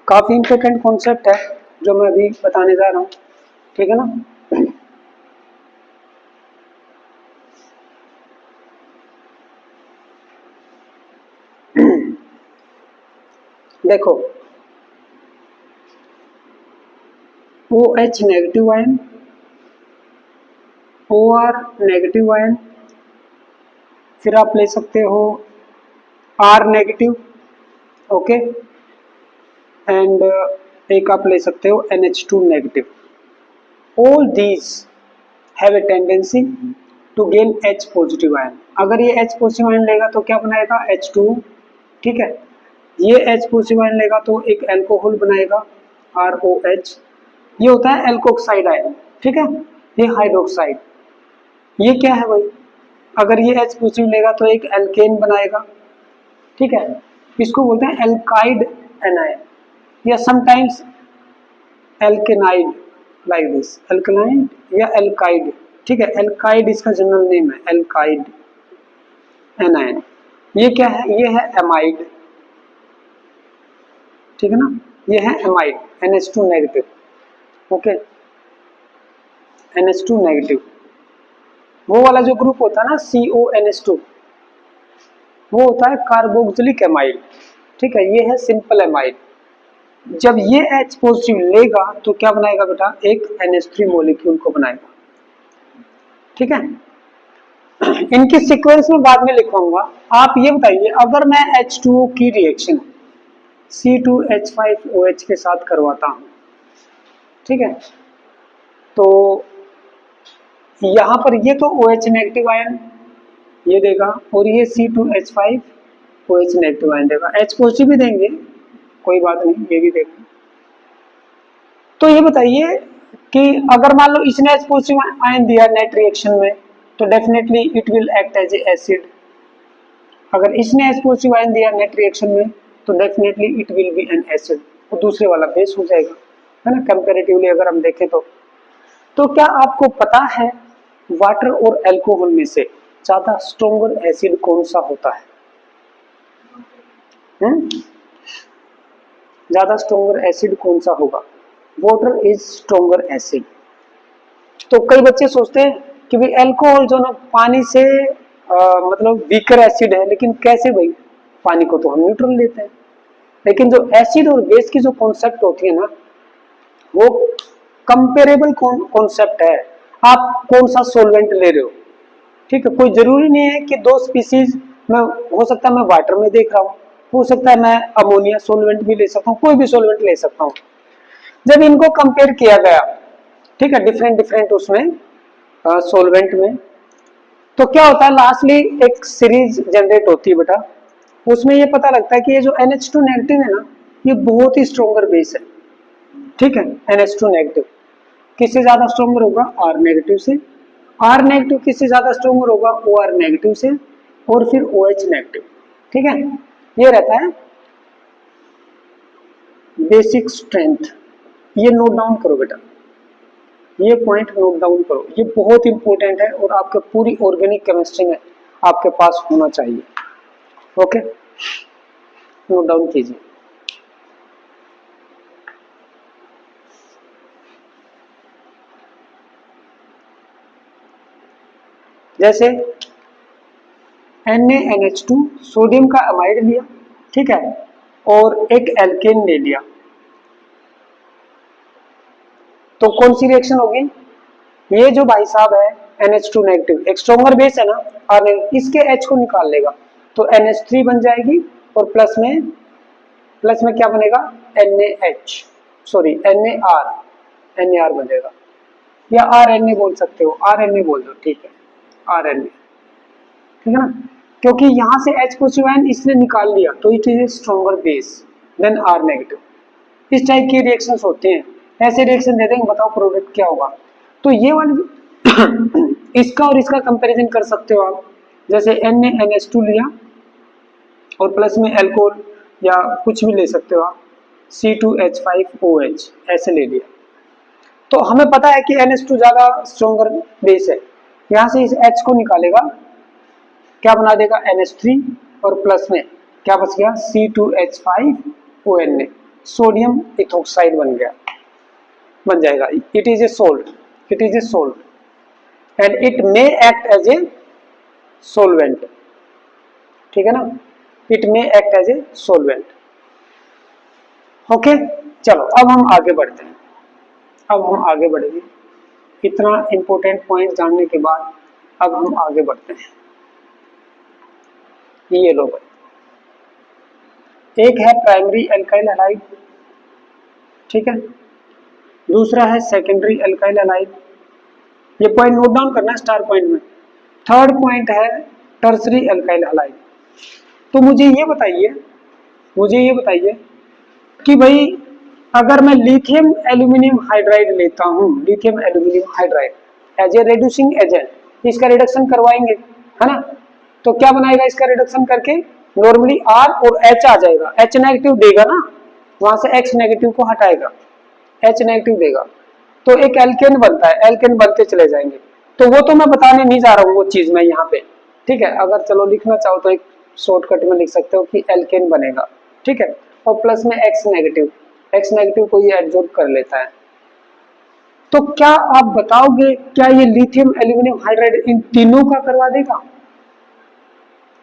काफी important concept है जो मैं अभी बताने जा रहा हूँ, ठीक है ना। देखो OH negative ion, OR negative ion, फिर आप ले सकते हो R नेगेटिव, ओके, एंड एक आप ले सकते हो NH2 negative. All these have a tendency to gain H positive ion. अगर ये H पॉजिटिव आयन लेगा तो क्या बनाएगा, H2, ठीक है। ये H पॉजिटिव आयन लेगा तो एक एल्कोहल बनाएगा ROH। ये होता है एल्कोक्साइड आयन, ठीक है। ये हाइड्रोक्साइड, ये क्या है भाई, अगर ये H पॉजिटिव लेगा तो एक एल्केन बनाएगा, ठीक है। इसको बोलते हैं एल्काइड एनायन या समटाइम्स एल्केनाइड, लाइक दिस, एल्केनाइड या एल्काइड, ठीक है। एल्काइड इसका जनरल नेम है, एल्काइड एनायन। ये क्या है, ये है एमाइड, ठीक है ना। ये है amide, NH2 negative, okay, NH2 negative. वो वाला जो ग्रुप होता है ना CONH2, वो होता है कार्बोक्सिलिक एमाइड, ठीक है। ये है सिंपल एमाइड। जब ये H पॉजिटिव लेगा तो क्या बनाएगा बेटा, एक NH3 मॉलिक्यूल को बनाएगा, ठीक है। इनकी सीक्वेंस में बाद में लिखवाऊंगा। आप ये बताइए, अगर मैं H2O की रिएक्शन C2H5OH के साथ करवाता हूं, ठीक है, तो यहां पर ये तो OH नेगेटिव आयन ये देगा और ये C2H5OH नेगेटिव आयन देगा, H पॉजिटिव भी देंगे, कोई बात नहीं, ये भी देगा। तो ये बताइए कि अगर मान लो इसने H पॉजिटिव आयन दिया नेट रिएक्शन में तो definitely it will act as a acid. अगर इसने H पॉजिटिव आयन दिया नेट रिएक्शन में तो definitely it will be an acid, तो दूसरे वाला बेस हो जाएगा, है ना, कंपैरेटिवली अगर हम देखें तो क्या आपको पता है वाटर और अल्कोहल में से ज्यादा स्ट्रॉन्गर एसिड कौन सा होता है? ज्यादा स्ट्रॉन्गर एसिड कौन सा होगा? Water is stronger acid. तो कई बच्चे सोचते हैं कि भाई अल्कोहल जो ना पानी से मतलब वीकर एसिड है, लेकिन कैसे भाई, पानी को तो हम न्यूट्रल लेते हैं, लेकिन जो एसिड और बेस की जो कॉन्सेप्ट होती है ना, वो कंपेरेबल कॉन्सेप्ट है। आप कौन सा सोलवेंट ले रहे हो, ठीक है। कोई जरूरी नहीं है कि दो स्पीसीज में, हो सकता है मैं वाटर में देख रहा हूँ, हो सकता है मैं अमोनिया सोलवेंट भी ले सकता हूँ, कोई भी सोलवेंट ले सकता हूँ। जब इनको कंपेयर किया गया, ठीक है, डिफरेंट डिफरेंट उसमें सोलवेंट में, तो क्या होता है, लास्टली एक सीरीज जनरेट होती है बेटा। उसमें ये पता लगता है कि ये जो NH2 नेगेटिव है ना, ये बहुत ही स्ट्रॉन्गर बेस है, ठीक है। NH2 नेगेटिव किससे ज्यादा स्ट्रॉन्गर होगा, R नेगेटिव से। R नेगेटिव किससे ज्यादा स्ट्रॉन्गर होगा, OR नेगेटिव से, और फिर OH नेगेटिव, ठीक है। ये रहता है बेसिक स्ट्रेंथ। ये नोट डाउन करो बेटा, ये पॉइंट नोट डाउन करो, ये बहुत इंपॉर्टेंट है और आपके पूरी ऑर्गेनिक केमिस्ट्री में आपके पास होना चाहिए, ओके, नोट डाउन कीजिए। जैसे NaNH2 सोडियम का अमाइड लिया, ठीक है, और एक एल्केन ले लिया, तो कौन सी रिएक्शन होगी, ये जो भाई साहब है NH2 नेगेटिव, एक स्ट्रॉन्गर बेस है ना, और इसके H को निकाल लेगा तो NH3 बन जाएगी, और प्लस में क्या बनेगा, NaH, सॉरी NaR बनेगा, या RNA बोल सकते हो, RNA बोल दो, ठीक है, RNA, ठीक है ना, क्योंकि यहां से H पॉजिटिव आयन इसने निकाल लिया तो it is a stronger base than R negative. इस टाइप की रिएक्शंस होते हैं, ऐसे रिएक्शन दे देंगे, बताओ प्रोडक्ट क्या होगा। तो ये वाली इसका और इसका कंपैरिजन कर सकते हो आप, जैसे NaNH2 लिया और प्लस में अल्कोहल या कुछ भी ले सकते हो आप, C2H5OH ऐसे ले लिया, तो हमें पता है कि NH2 ज्यादा स्ट्रॉन्गर बेस है, यहां से इस H को निकालेगा, क्या बना देगा NH3, और प्लस में क्या बच गया, C2H5ONA, सोडियम इथोक्साइड बन जाएगा। It is a salt, it is a salt and it may act as a solvent, ठीक है ना, it may act as a solvent. Okay, चलो अब हम आगे बढ़ते हैं, अब हम आगे बढ़ेंगे। इतना इंपॉर्टेंट पॉइंट जानने के बाद अब हम आगे बढ़ते हैं। ये लो भाई, एक है प्राइमरी एल्काइल हैलाइड, ठीक है, दूसरा है सेकेंडरी एल्काइल हैलाइड। ये पॉइंट नोट डाउन करना है स्टार पॉइंट में। थर्ड पॉइंट है टर्सरी एल्काइल हैलाइड। तो मुझे ये बताइए, मुझे ये बताइए कि भाई अगर मैं लिथियम एल्यूमिनियम हाइड्राइड लेता हूं, lithium aluminium hydride as a reducing agent, इसका रिडक्शन करवाएंगे, है ना, तो क्या बनाएगा इसका रिडक्शन करके, नॉर्मली R और H आ जाएगा, H नेगेटिव देगा ना, वहां से X नेगेटिव को हटाएगा, H नेगेटिव देगा, तो एक एल्केन बनता है, एल्केन बनते चले जाएंगे। तो वो तो मैं बताने नहीं जा रहा हूँ वो चीज मैं यहाँ पे, ठीक है, अगर चलो लिखना चाहो तो एक शॉर्टकट में लिख सकते हो कि एल्केन बनेगा, ठीक है, और प्लस में X नेगेटिव को ये एडजॉर्ब कर लेता है। तो क्या आप बताओगे क्या ये लिथियम एल्यूमिनियम हाइड्राइड इन तीनों का करवा देगा?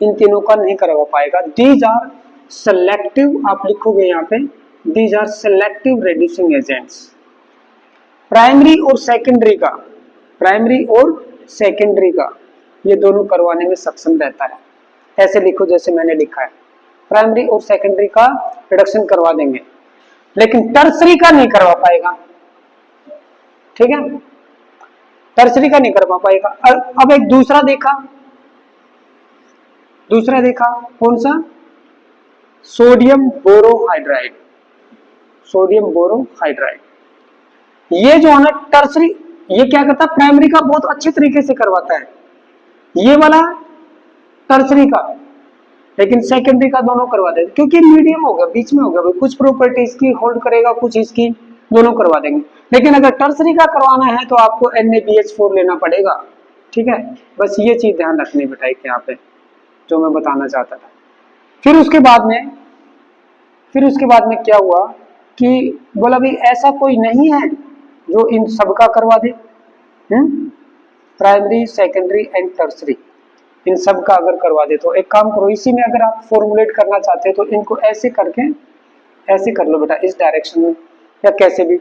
इन तीनों का नहीं करवा पाएगा। दीज आर सेलेक्टिव, आप लिखोगे यहाँ पे, these are selective reducing agents. Primary और सेकेंडरी का, प्राइमरी और सेकेंडरी का ये दोनों करवाने में सक्षम रहता है। ऐसे लिखो जैसे मैंने लिखा है, प्राइमरी और सेकेंडरी का रिडक्शन करवा देंगे, लेकिन टर्सरी का नहीं करवा पाएगा, ठीक है, टर्सरी का नहीं करवा पाएगा। अब एक दूसरा देखा, दूसरा देखा कौन सा, सोडियम बोरोहाइड्राइड, सोडियम बोरोहाइड्राइड। ये जो है ना टर्सरी, ये क्या करता है, प्राइमरी का बहुत अच्छे तरीके से करवाता है, ये वाला टर्सरी का, लेकिन सेकेंडरी का दोनों करवा देंगे, क्योंकि मीडियम होगा, बीच में होगा, कुछ प्रॉपर्टीज की होल्ड करेगा, कुछ इसकी, दोनों करवा देंगे। लेकिन अगर टर्सरी का करवाना है तो आपको NaBH4 लेना पड़ेगा, ठीक है, बस ये चीज ध्यान रखनी बेटा एक यहाँ पे जो मैं बताना चाहता था। फिर उसके बाद में क्या हुआ कि बोला भाई ऐसा कोई नहीं है जो इन सबका करवा दे, प्राइमरी सेकेंडरी एंड टर्सरी, इन सब का अगर करवा दे तो एक काम करो, इसी में अगर आप फॉर्मुलेट करना चाहते हो तो इनको ऐसे करके ऐसे कर लो बेटा, इस डायरेक्शन में या कैसे भी।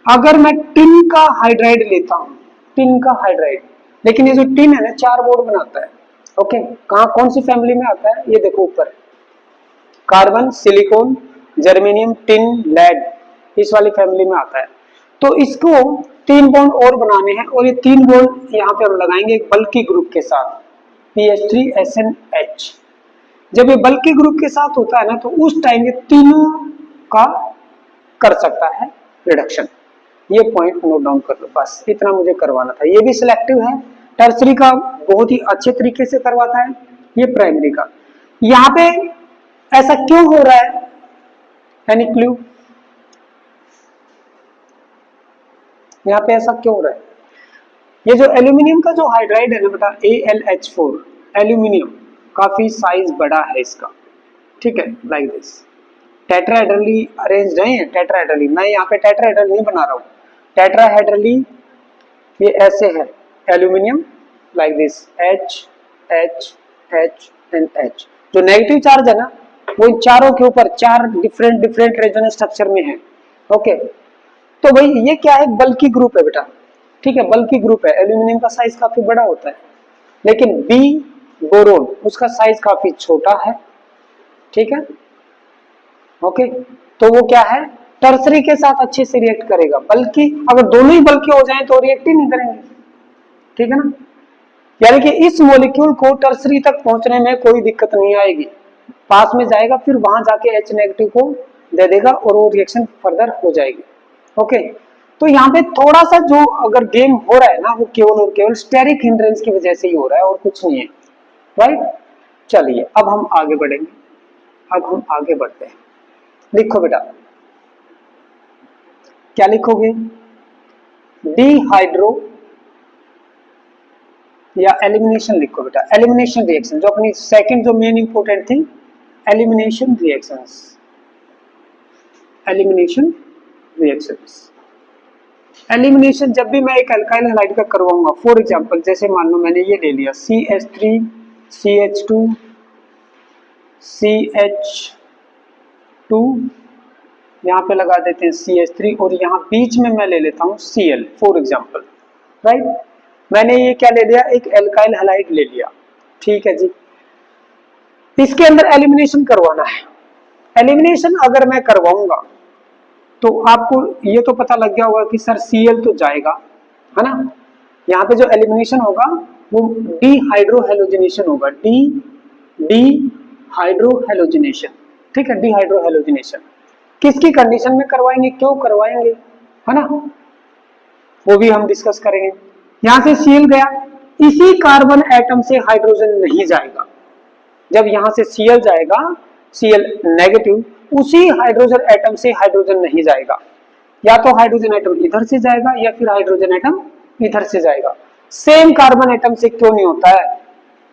अगर मैं टिन का हाइड्राइड लेता हूं, टिन का हाइड्राइड, लेकिन ये जो टिन है ना 4 बॉन्ड बनाता है, ओके, कहां कौन सी फैमिली में आता है, ये देखो ऊपर, carbon, silicon, germanium, tin, lead, इस वाली फैमिली में आता है। तो इसको 3 बॉन्ड और बनाने हैं, और ये 3 बॉन्ड यहाँ पे हम लगाएंगे एक बल्कि ग्रुप के साथ, PH3SNH। जब ये बल्कि ग्रुप के साथ होता है ना तो उस टाइम ये तीनों का कर सकता है रिडक्शन। ये पॉइंट नोट डाउन कर लो, बस इतना मुझे करवाना था। ये भी सिलेक्टिव है, टर्सरी का बहुत ही अच्छे तरीके से करवाता है, ये प्राइमरी का। यहाँ पे ऐसा क्यों हो रहा है, एनी क्लू, यहाँ पे ऐसा क्यों हो रहा है? ये जो एल्यूमिनियम का जो हाइड्राइड है ना बेटा, AlH4 एल्यूमिनियम, काफी साइज बड़ा है इसका, ठीक है, लाइक दिस, टेट्राहेड्रली अरेंज नहीं है, टेट्राहेड्रली, मैं यहाँ पे टेट्राहेड्रल नहीं बना रहा हूँ, टेट्राहेड्रली ये ऐसे है, aluminium like this, H H H and H। जो नेगेटिव चार्ज है ना वो इन चारों के ऊपर 4 डिफरेंट रेजोनेंस स्ट्रक्चर में है, ओके। तो भाई ये क्या है, बल्कि ग्रुप है बेटा, ठीक है, बल्कि ग्रुप है, एल्यूमिनियम का साइज काफी बड़ा होता है, लेकिन B बोरोन उसका साइज काफी छोटा है, ठीक है, ओके। तो वो क्या है, टर्सरी के साथ अच्छे से रिएक्ट करेगा, बल्कि अगर दोनों ही बल्कि हो जाएं तो रिएक्ट ही नहीं करेंगे, ठीक है ना, यानी कि इस मॉलिक्यूल को टर्सरी तक पहुंचने में कोई दिक्कत नहीं आएगी, पास में जाएगा, फिर वहां जाके H नेगेटिव को दे देगा और वो रिएक्शन फर्दर हो जाएगी, ओके। तो यहाँ पे थोड़ा सा जो अगर गेम हो रहा है ना वो केवल और केवल स्टेरिक हिंड्रेंस की वजह से ही हो रहा है और कुछ नहीं है, राइट। चलिए अब हम आगे बढ़ेंगे, अब हम आगे बढ़ते हैं। लिखो बेटा, क्या लिखोगे, डिहाइड्रो या एलिमिनेशन लिखो बेटा, एलिमिनेशन रिएक्शन, जो अपनी सेकंड जो मेन इंपॉर्टेंट थी, elimination reactions, elimination reactions. Elimination जब भी मैं एक अल्काइल हैलाइड का करवाऊंगा, फॉर एग्जांपल जैसे मान लो मैंने ये ले लिया CH3 CH2 CH2, यहाँ पे लगा देते हैं CH3 और यहाँ बीच में मैं ले लेता हूँ Cl फॉर एग्जांपल, राइट। मैंने ये क्या ले लिया, एक अल्काइल हैलाइड ले लिया, ठीक है जी। इसके अंदर एलिमिनेशन करवाना है। एलिमिनेशन अगर मैं करवाऊंगा तो आपको ये तो पता लग गया होगा कि सर Cl तो जाएगा, है ना। यहाँ पे जो एलिमिनेशन होगा वो डीहाइड्रोहेलोजिनेशन होगा, डीहाइड्रोहेलोजिनेशन, ठीक है, डीहाइड्रोहेलोजिनेशन। किसकी कंडीशन में करवाएंगे, क्यों करवाएंगे, है ना, वो भी हम डिस्कस करेंगे। यहां से Cl गया, इसी कार्बन एटम से हाइड्रोजन नहीं जाएगा। जब यहां से Cl जाएगा, Cl नेगेटिव, उसी हाइड्रोजन एटम से हाइड्रोजन नहीं जाएगा। या तो हाइड्रोजन एटम इधर से जाएगा या फिर हाइड्रोजन एटम इधर से जाएगा। सेम कार्बन एटम से क्यों नहीं होता है,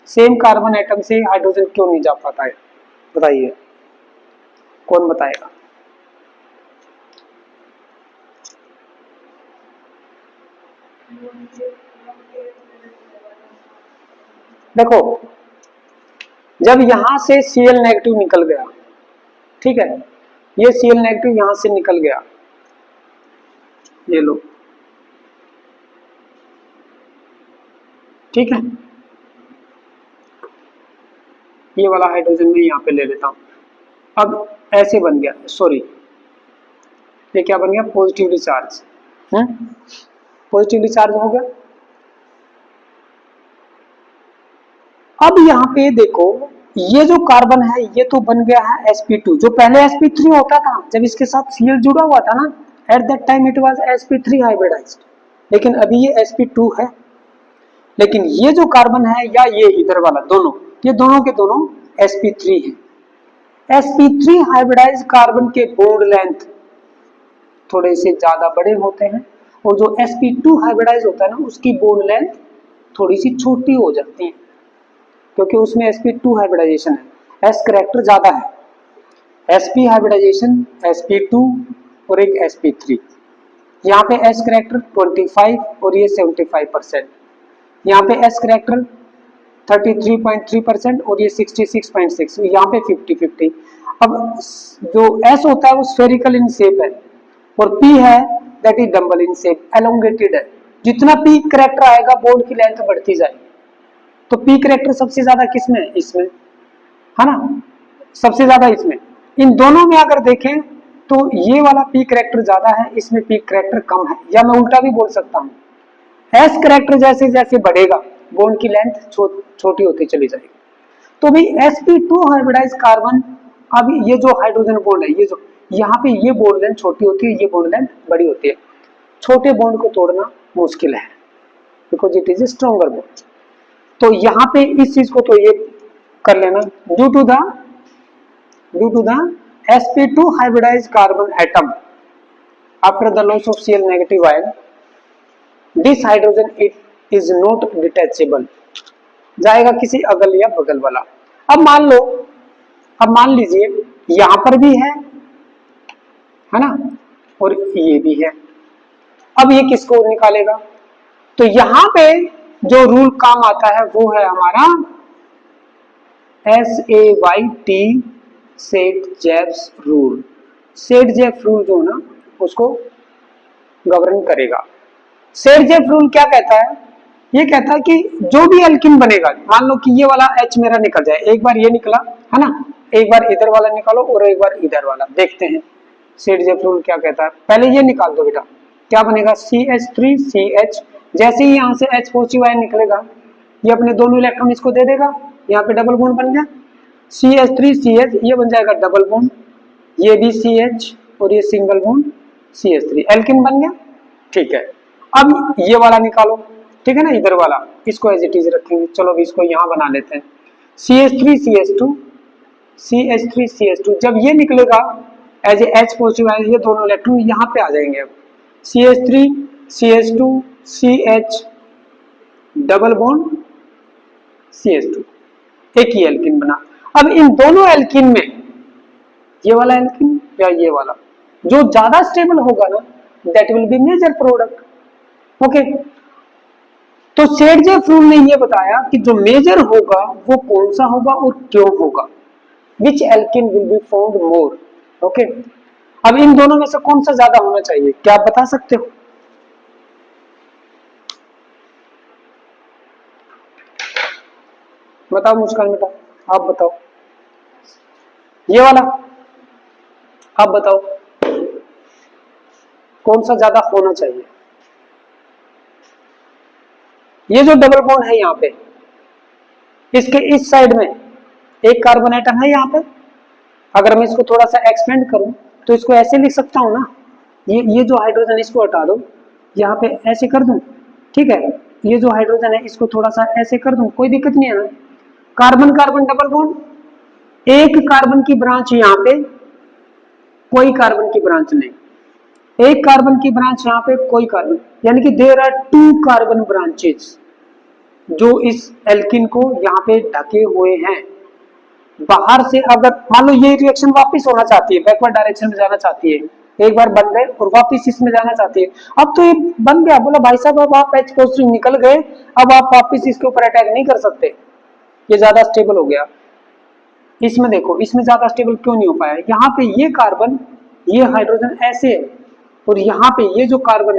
सेम कार्बन एटम से हाइड्रोजन क्यों नहीं जा पाता है, बताइए, कौन बताएगा। देखो, जब यहां से Cl नेगेटिव निकल गया, ठीक है, ये Cl नेगेटिव यहां से निकल गया, ये लो, ठीक है, ये वाला हाइड्रोजन मैं यहां पे ले लेता हूं। अब ऐसे बन गया, सॉरी, ये क्या बन गया, पॉजिटिवली चार्ज, पॉजिटिवली चार्ज हो गया। अब यहाँ पे देखो, ये जो कार्बन है ये तो बन गया है sp2, जो पहले sp3 होता था जब इसके साथ Cl जुड़ा हुआ था ना, at that time it was sp3 hybridised, लेकिन अभी ये sp2 है। लेकिन ये जो कार्बन है या ये इधर वाला, दोनों, ये दोनों के दोनों sp3 है। sp3 हाइब्रिडाइज्ड कार्बन के बॉन्ड लेंथ थोड़े से ज्यादा बड़े होते हैं, और जो sp2 हाइब्रिडाइज होता है ना, उसकी बॉन्ड लेंथ थोड़ी सी छोटी हो जाती है, क्योंकि उसमें sp2 हाइब्रिडाइजेशन है, s करैक्टर ज्यादा है, sp हाइब्रिडाइजेशन sp2 और एक sp3। यहाँ पे s करैक्टर 25 और ये 75%, यहाँ पे s करैक्टर 33.3% और ये 66.6, यहाँ पे 50-50। अब जो s होता है वो स्फेरिकल इन शेप है, और p है that is dumbbell in shape, elongated है। जितना p करैक्टर आएगा बॉन्ड की लेंथ बढ़ती जाएगी। तो p करैक्टर सबसे ज्यादा किसमें है, इसमें, है ना, सबसे ज्यादा इसमें। इन दोनों में अगर देखें तो ये वाला p करैक्टर ज्यादा है, इसमें p करैक्टर कम है, या मैं उल्टा भी बोल सकता हूँ, s करैक्टर जैसे जैसे बढ़ेगा बॉन्ड की लेंथ छोटी होती चली जाएगी। तो भाई sp2 हाइब्रिडाइज कार्बन, अब ये जो हाइड्रोजन बॉन्ड है, ये जो यहाँ पे ये बॉन्ड लेंथ छोटी होती है, ये बॉन्ड लेंथ बड़ी होती है। छोटे बॉन्ड को तोड़ना मुश्किल है, because it is a stronger bond. तो यहाँ पे इस चीज को तो ये कर लेना, due to the sp2 hybridized carbon atom after the loss of Cl negative ion, this hydrogen it is not detachable, जाएगा किसी अगल या बगल वाला। अब मान लीजिए यहां पर भी है ना, और ये भी है। अब ये किसको निकालेगा, तो यहां पे जो रूल काम आता है वो है हमारा SAYT, सेट-जेव्स रूल। सेट-जेव रूल जो ना उसको गवर्न करेगा। सेट-जेव रूल क्या कहता है, ये कहता है कि जो भी एल्किन बनेगा, मान लो कि ये वाला H मेरा निकल जाए, एक बार ये निकला है ना, एक बार इधर वाला निकालो और एक बार इधर वाला, देखते हैं सेट-जेव रूल क्या कहता है। पहले ये निकाल दो बेटा, क्या बनेगा, CH3CH, जैसे ही यहाँ से H पॉजिटिव आयन निकलेगा ये अपने दोनों इलेक्ट्रॉन इसको दे देगा, यहाँ पे डबल बॉन्ड बन गया, CH3CH, ये बन जाएगा डबल बॉन्ड, ये भी CH और ये सिंगल बॉन्ड CH3, एल्किन बन गया, ठीक है। अब ये वाला निकालो, ठीक है ना, इधर वाला, इसको एज इट इज रखेंगे। चलो अभी इसको यहाँ बना लेते हैं, CH3CH2, CH3CH2, जब ये निकलेगा as a H positive ion, ये दोनों इलेक्ट्रॉन यहाँ पे आ जाएंगे। अब CH3CH2 CH double bond CH2, एक ही एल्किन बना। अब इन दोनों एल्किन में ये वाला एल्किन या ये वाला, जो ज्यादा स्टेबल होगा ना that will be major product. Okay, तो सेडजेफ रूल ने ये बताया कि जो मेजर होगा वो कौन सा होगा और क्यों होगा, which alkene will be found more. Okay, अब इन दोनों में से कौन सा ज्यादा होना चाहिए, क्या आप बता सकते हो? बताओ मुस्कान बेटा, आप बताओ। ये वाला, आप बताओ कौन सा ज्यादा होना चाहिए। ये जो डबल बॉन्ड है यहाँ पे, इसके इस साइड में एक कार्बन एटम है यहाँ पे। अगर मैं इसको थोड़ा सा एक्सपेंड करूं तो इसको ऐसे लिख सकता हूं ना, ये जो हाइड्रोजन इसको हटा दो, यहाँ पे ऐसे कर दूं, ठीक है। ये जो हाइड्रोजन है इसको थोड़ा सा ऐसे कर दूं, कोई दिक्कत नहीं है ना। कार्बन कार्बन डबल बॉन्ड, एक कार्बन की ब्रांच यहाँ पे, कोई कार्बन की ब्रांच नहीं, एक कार्बन की ब्रांच यहाँ पे, कोई कार्बन, यानी कि देयर आर 2 कार्बन ब्रांचेस जो इस एल्किन को यहाँ पे ढके हुए हैं। बाहर से अगर मान लो ये रिएक्शन वापस होना चाहती है, बैकवर्ड डायरेक्शन में जाना चाहती है, एक बार बन गए और वापस इसमें जाना चाहती है, अब तो ये बन गया, बोला भाई साहब अब आप H पॉजिटिव निकल गए, अब आप वापस इसके ऊपर अटैक नहीं कर सकते, ये ज्यादा स्टेबल हो गया। इसमें देखो, इसमें ज्यादा स्टेबल क्यों नहीं हो पाया, यहाँ पे ये कार्बन, ये हाइड्रोजन ऐसे है, और यहाँ पे ये जो कार्बन है